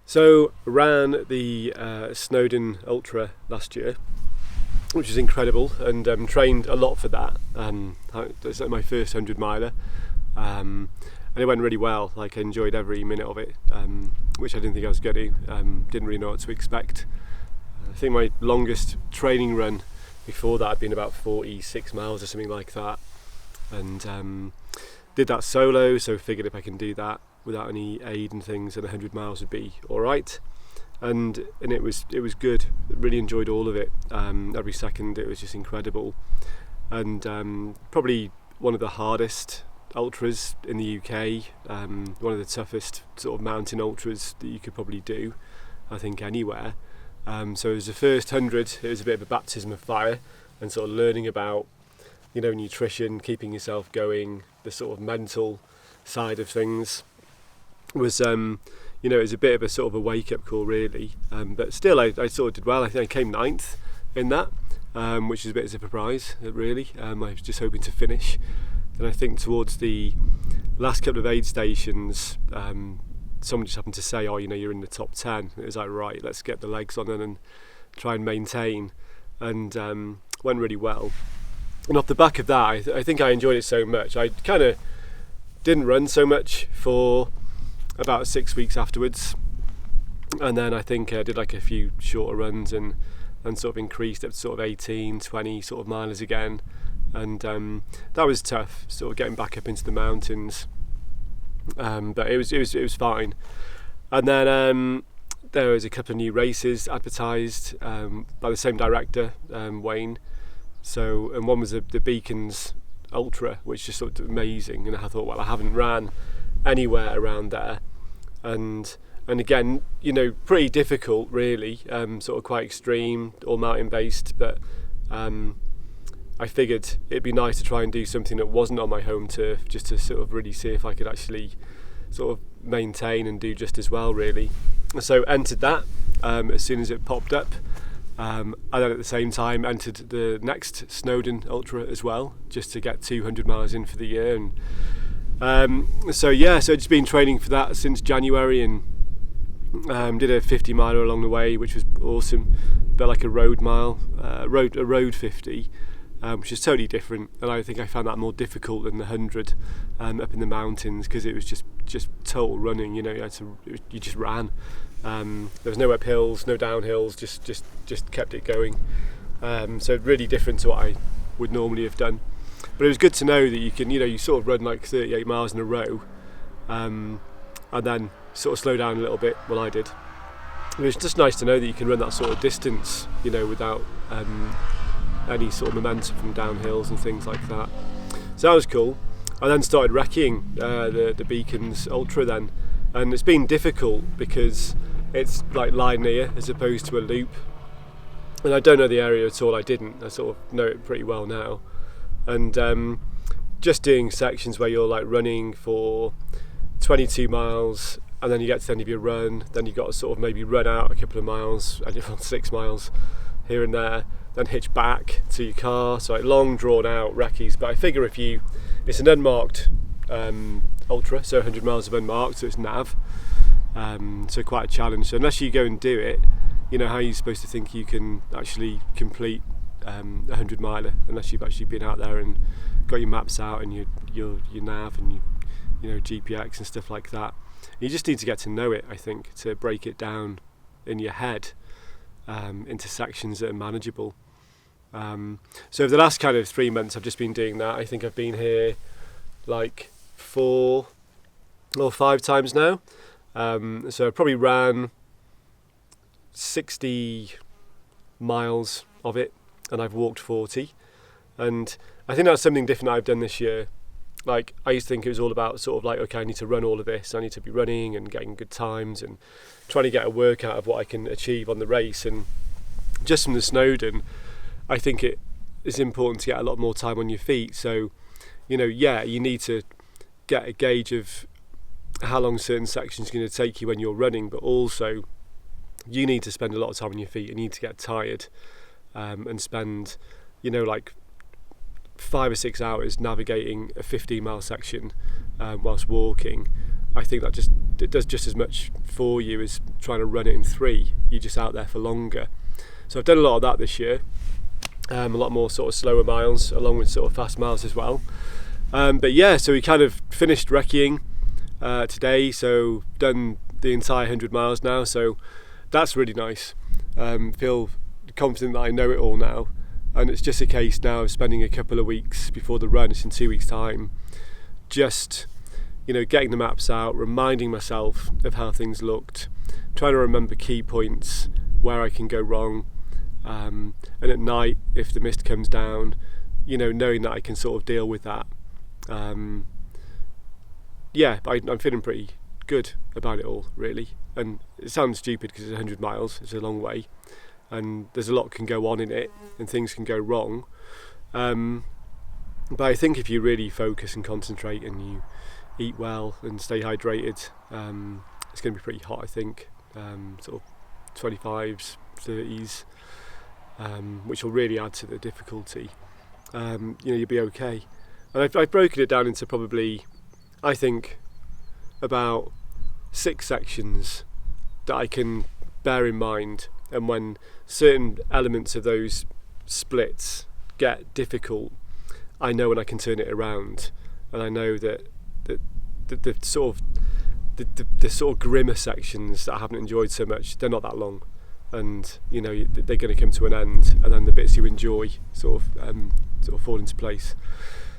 So ran the Snowdon Ultra last year, which was incredible, and trained a lot for that. It's like my first 100 miler, and it went really well. Like, I enjoyed every minute of it, which I didn't think I was going to. Didn't really know what to expect. I think my longest training run before that had been about 46 miles or something like that, and did that solo. So figured if I can do that without any aid and things, then 100 miles would be all right. And it was good. Really enjoyed all of it. Every second, it was just incredible. And probably one of the hardest ultras in the UK. One of the toughest sort of mountain ultras that you could probably do, I think, anywhere. So it was the first 100. It was a bit of a baptism of fire, and sort of learning about, nutrition, keeping yourself going, the sort of mental side of things was, it was a bit of a sort of a wake-up call, really. But still, I sort of did well. I think I came 9th in that, which is a bit of a surprise, really. I was just hoping to finish. And I think towards the last couple of aid stations, someone just happened to say, you're in the top 10. It was like, right, let's get the legs on and try and maintain. And went really well. And off the back of that, I think I enjoyed it so much. I kind of didn't run so much for about 6 weeks afterwards, and then I think I did like a few shorter runs and sort of increased up to sort of 18, 20 sort of milers again, and that was tough, sort of getting back up into the mountains, but it was fine. And then there was a couple of new races advertised by the same director, Wayne. So, and one was the Beacons Ultra, which just looked amazing, and I thought, well, I haven't ran anywhere around there, and again, pretty difficult, really, sort of quite extreme, all mountain based, but I figured it'd be nice to try and do something that wasn't on my home turf, just to sort of really see if I could actually sort of maintain and do just as well, really. So entered that as soon as it popped up, and then at the same time entered the next Snowdon Ultra as well, just to get 200 miles in for the year. And so I've just been training for that since January, and did a 50 miler along the way, which was awesome, but like a road mile, a road 50, which is totally different, and I think I found that more difficult than the 100 up in the mountains, because it was just total running. You just ran. There was no uphills, no downhills, just kept it going. So really different to what I would normally have done. But it was good to know that you can, you sort of run like 38 miles in a row, and then sort of slow down a little bit. Well, I did. It was just nice to know that you can run that sort of distance, without any sort of momentum from downhills and things like that. So that was cool. I then started recceing the Beacons Ultra then, and it's been difficult because it's like linear as opposed to a loop, and I don't know the area at all. I sort of know it pretty well now. And just doing sections where you're like running for 22 miles, and then you get to the end of your run, then you've got to sort of maybe run out a couple of miles, 6 miles here and there, then hitch back to your car. So like long drawn out recce's. But I figure it's an unmarked ultra, so 100 miles of unmarked, so it's nav, so quite a challenge. So unless you go and do it, how are you supposed to think you can actually complete 100 miler unless you've actually been out there and got your maps out and your nav and your GPX and stuff like that. You just need to get to know it, I think, to break it down in your head into sections that are manageable. So over the last kind of 3 months, I've just been doing that. I think I've been here like 4 or 5 times now. So I probably ran 60 miles of it, and I've walked 40, and I think that's something different I've done this year. Like, I used to think it was all about sort of like, okay, I need to run all of this, I need to be running and getting good times and trying to get a workout of what I can achieve on the race. And just from the Snowdon, I think it is important to get a lot more time on your feet. So, you need to get a gauge of how long certain sections are going to take you when you're running, but also you need to spend a lot of time on your feet. You need to get tired and spend, like 5 or 6 hours navigating a 15-mile section whilst walking. I think that it does just as much for you as trying to run it in 3. You're just out there for longer. So I've done a lot of that this year. A lot more sort of slower miles along with sort of fast miles as well. But yeah, so we kind of finished recceing today, so done the entire 100 miles now, so that's really nice. Feel confident that I know it all now, and it's just a case now of spending a couple of weeks before the run. It's in 2 weeks' time, just getting the maps out, reminding myself of how things looked, trying to remember key points where I can go wrong, and at night if the mist comes down, knowing that I can sort of deal with that. I'm feeling pretty good about it all, really. And it sounds stupid because it's 100 miles, it's a long way, and there's a lot can go on in it and things can go wrong, but I think if you really focus and concentrate and you eat well and stay hydrated, it's going to be pretty hot, I think, sort of 25s, 30s, which will really add to the difficulty. You'll be okay. And I've broken it down into probably, I think, about 6 sections that I can bear in mind, and when certain elements of those splits get difficult, I know when I can turn it around, and I know that the sort of grimmer sections that I haven't enjoyed so much, they're not that long, and they're going to come to an end, and then the bits you enjoy sort of fall into place.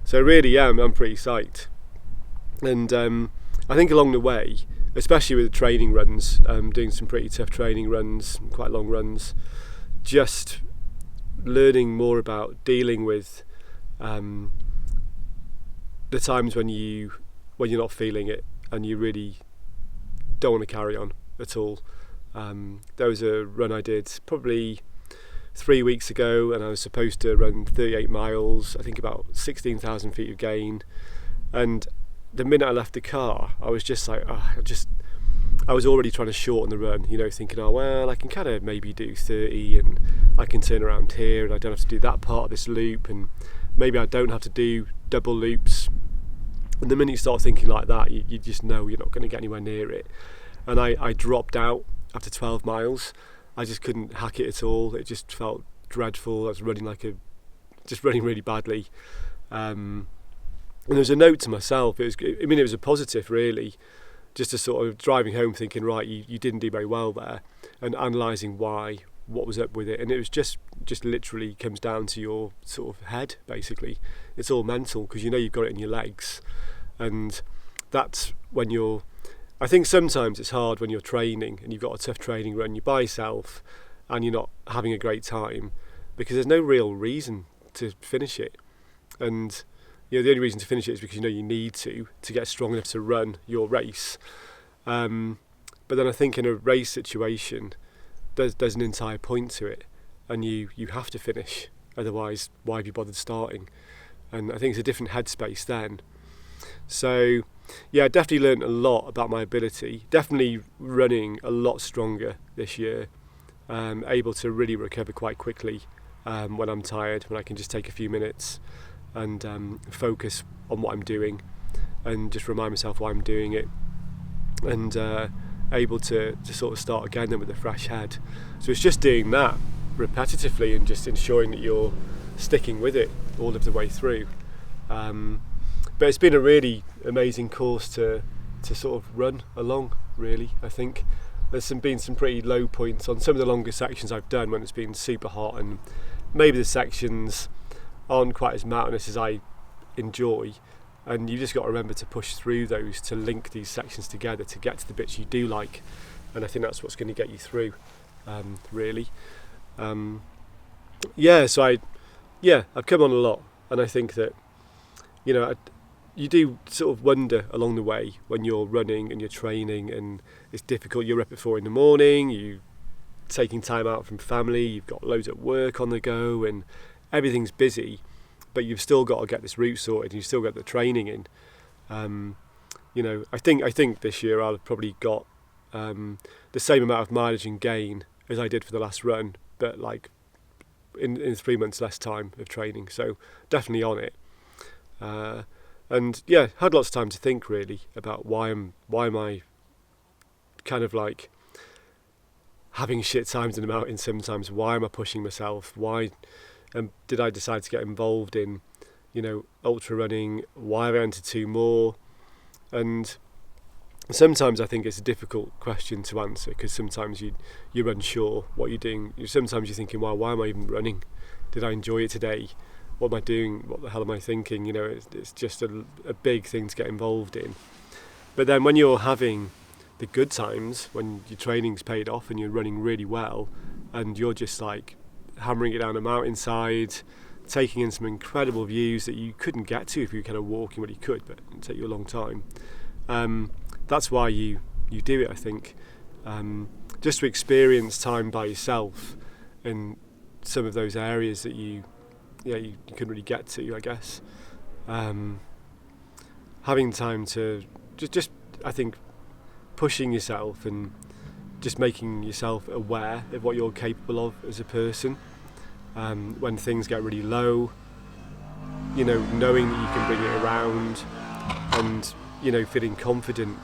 So really, yeah, I'm pretty psyched. And I think along the way, especially with the training runs, doing some pretty tough training runs, quite long runs, just learning more about dealing with the times when you're not feeling it and you really don't want to carry on at all. There was a run I did probably 3 weeks ago, and I was supposed to run 38 miles, I think about 16,000 feet of gain, and the minute I left the car, I was just like, I was already trying to shorten the run, thinking, I can kind of maybe do 30, and I can turn around here, and I don't have to do that part of this loop, and maybe I don't have to do double loops. And the minute you start thinking like that, you just know you're not going to get anywhere near it. And I dropped out after 12 miles. I just couldn't hack it at all. It just felt dreadful. I was running running really badly. And there was a note to myself. It was a positive, really, just to sort of driving home thinking, right, you didn't do very well there, and analysing why, what was up with it. And it was just literally comes down to your sort of head, basically. It's all mental, because you've got it in your legs. And that's when I think sometimes it's hard when you're training and you've got a tough training run, you're by yourself and you're not having a great time, because there's no real reason to finish it. And the only reason to finish it is because you need to get strong enough to run your race. But then I think in a race situation, there's an entire point to it, and you have to finish, otherwise why have you bothered starting? And I think it's a different headspace then. So yeah, I definitely learned a lot about my ability, definitely running a lot stronger this year, able to really recover quite quickly when I'm tired, when I can just take a few minutes and focus on what I'm doing and just remind myself why I'm doing it, and able to sort of start again then with a fresh head. So it's just doing that repetitively and just ensuring that you're sticking with it all of the way through. But it's been a really amazing course to sort of run along, really. I think there's been some pretty low points on some of the longer sections I've done when it's been super hot, and maybe the sections aren't quite as mountainous as I enjoy, and you just got to remember to push through those, to link these sections together to get to the bits you do like, and I think that's what's going to get you through, really. So I've come on a lot, and I think that you do sort of wonder along the way when you're running and you're training and it's difficult. You're up at 4 a.m, you're taking time out from family, you've got loads of work on the go and everything's busy, but you've still got to get this route sorted and you've still got the training in. I think this year I'll have probably got the same amount of mileage and gain as I did for the last run, but like in 3 months less time of training, so definitely on it. And yeah, had lots of time to think really about why am I kind of like having shit times in the mountains sometimes. Why am I pushing myself? Why did I decide to get involved in, ultra running? Why have I entered 2 more? And sometimes I think it's a difficult question to answer, because sometimes you're unsure what you're doing. Sometimes you're thinking, well, why am I even running? Did I enjoy it today? What am I doing? What the hell am I thinking? It's just a big thing to get involved in. But then when you're having the good times, when your training's paid off and you're running really well, and you're just like hammering it down a mountainside, taking in some incredible views that you couldn't get to if you were kind of walking, well, you could, but it'd take you a long time. That's why you do it, I think. Just to experience time by yourself in some of those areas that you couldn't really get to, I guess. Having time to just I think pushing yourself and just making yourself aware of what you're capable of as a person. When things get really low, knowing that you can bring it around, and feeling confident.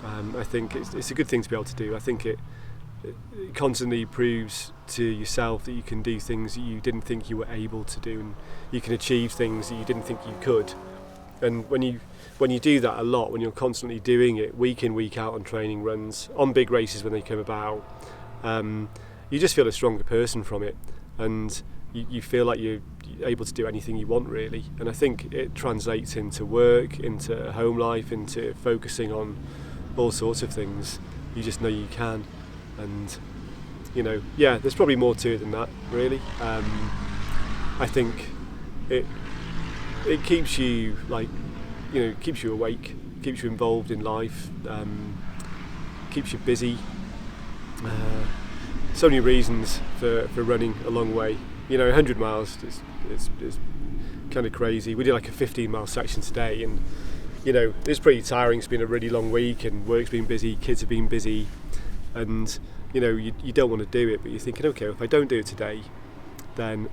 I think it's a good thing to be able to do. I think it constantly proves to yourself that you can do things that you didn't think you were able to do, and you can achieve things that you didn't think you could. And when you do that a lot, when you're constantly doing it week in, week out on training runs, on big races when they come about, you just feel a stronger person from it, and you feel like you're able to do anything you want, really. And I think it translates into work, into home life, into focusing on all sorts of things. You just know you can. And there's probably more to it than that, really. I think it keeps you keeps you awake, keeps you involved in life, keeps you busy. So many reasons for running a long way. 100 miles is kind of crazy. We did like a 15-mile section today, and it's pretty tiring. It's been a really long week, and work's been busy, kids have been busy, and you don't want to do it, but you're thinking, okay, if I don't do it today, then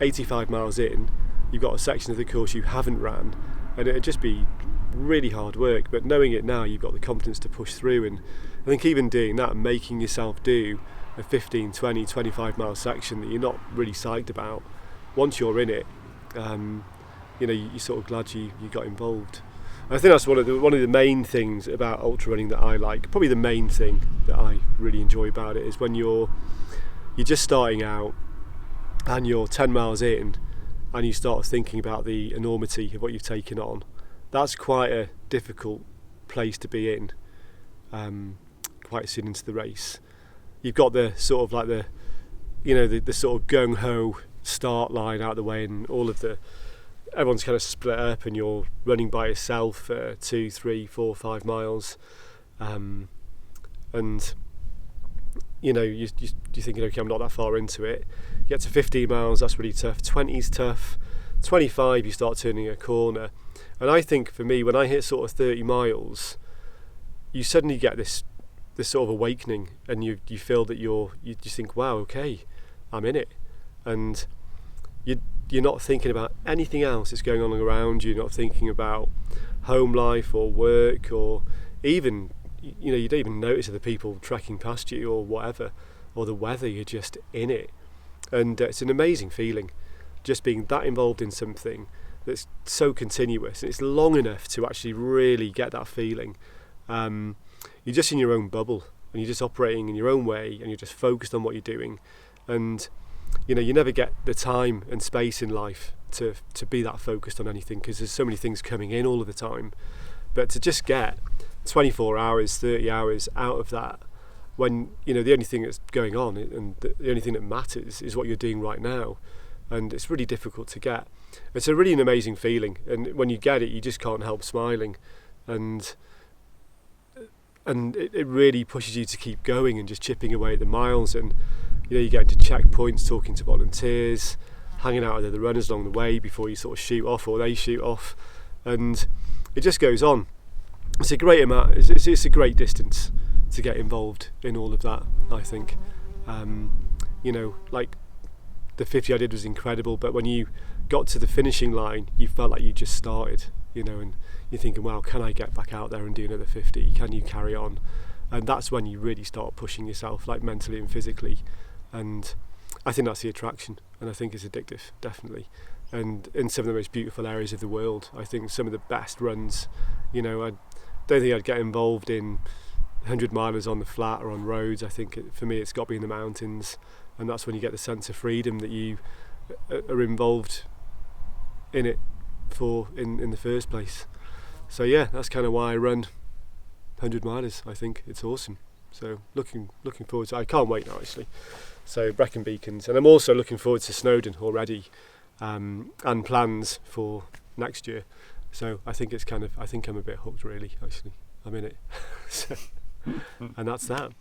85 miles in, you've got a section of the course you haven't ran, and it'd just be really hard work. But knowing it now, you've got the confidence to push through. And I think even doing that, making yourself do a 15, 20, 25 mile section that you're not really psyched about, once you're in it, you're sort of glad you got involved. And I think that's one of the main things about ultra running that I like. Probably the main thing that I really enjoy about it is when you're just starting out and you're 10 miles in, and you start thinking about the enormity of what you've taken on. That's quite a difficult place to be in, quite soon into the race. You've got the sort of like the sort of gung-ho start line out the way, and everyone's kind of split up, and you're running by yourself for 2, 3, 4, 5 miles, and you're thinking, okay, I'm not that far into it. You get to 15 miles, that's really tough. 20's tough. 25, you start turning a corner. And I think for me, when I hit sort of 30 miles, you suddenly get this sort of awakening, and you feel that you just think, wow, okay, I'm in it. And you're not thinking about anything else that's going on around you. You're not thinking about home life or work, or even you don't even notice other people trekking past you or whatever, or the weather. You're just in it, and it's an amazing feeling, just being that involved in something that's so continuous, and it's long enough to actually really get that feeling. You're just in your own bubble, and you're just operating in your own way, and you're just focused on what you're doing, and you never get the time and space in life to be that focused on anything, because there's so many things coming in all of the time. But to just get 24 hours, 30 hours out of that, when the only thing that's going on and the only thing that matters is what you're doing right now, and it's really difficult to get. It's a really an amazing feeling, and when you get it, you just can't help smiling, and it really pushes you to keep going and just chipping away at the miles. And you get into checkpoints, talking to volunteers, hanging out with other runners along the way before you sort of shoot off, or they shoot off, and it just goes on. It's a great amount. It's a great distance to get involved in all of that, I think. Like the 50 I did was incredible, but when you got to the finishing line, you felt like you just started. you know, and you're thinking, well, can I get back out there and do another 50? Can you carry on? And that's when you really start pushing yourself, like mentally and physically. And I think that's the attraction, and I think it's addictive, definitely. And in some of the most beautiful areas of the world, I think some of the best runs, you know, I don't think I'd get involved in 100 milers on the flat or on roads. I think for me it's got to be in the mountains, and that's when you get the sense of freedom that you are involved in it for in the first place. So yeah, that's kind of why I run 100 milers. I think it's awesome. So looking forward to it. I can't wait now, actually. So Brecon Beacons, and I'm also looking forward to Snowdon already, and plans for next year. So I think I'm a bit hooked, really. Actually, I'm in it. So, and that's that.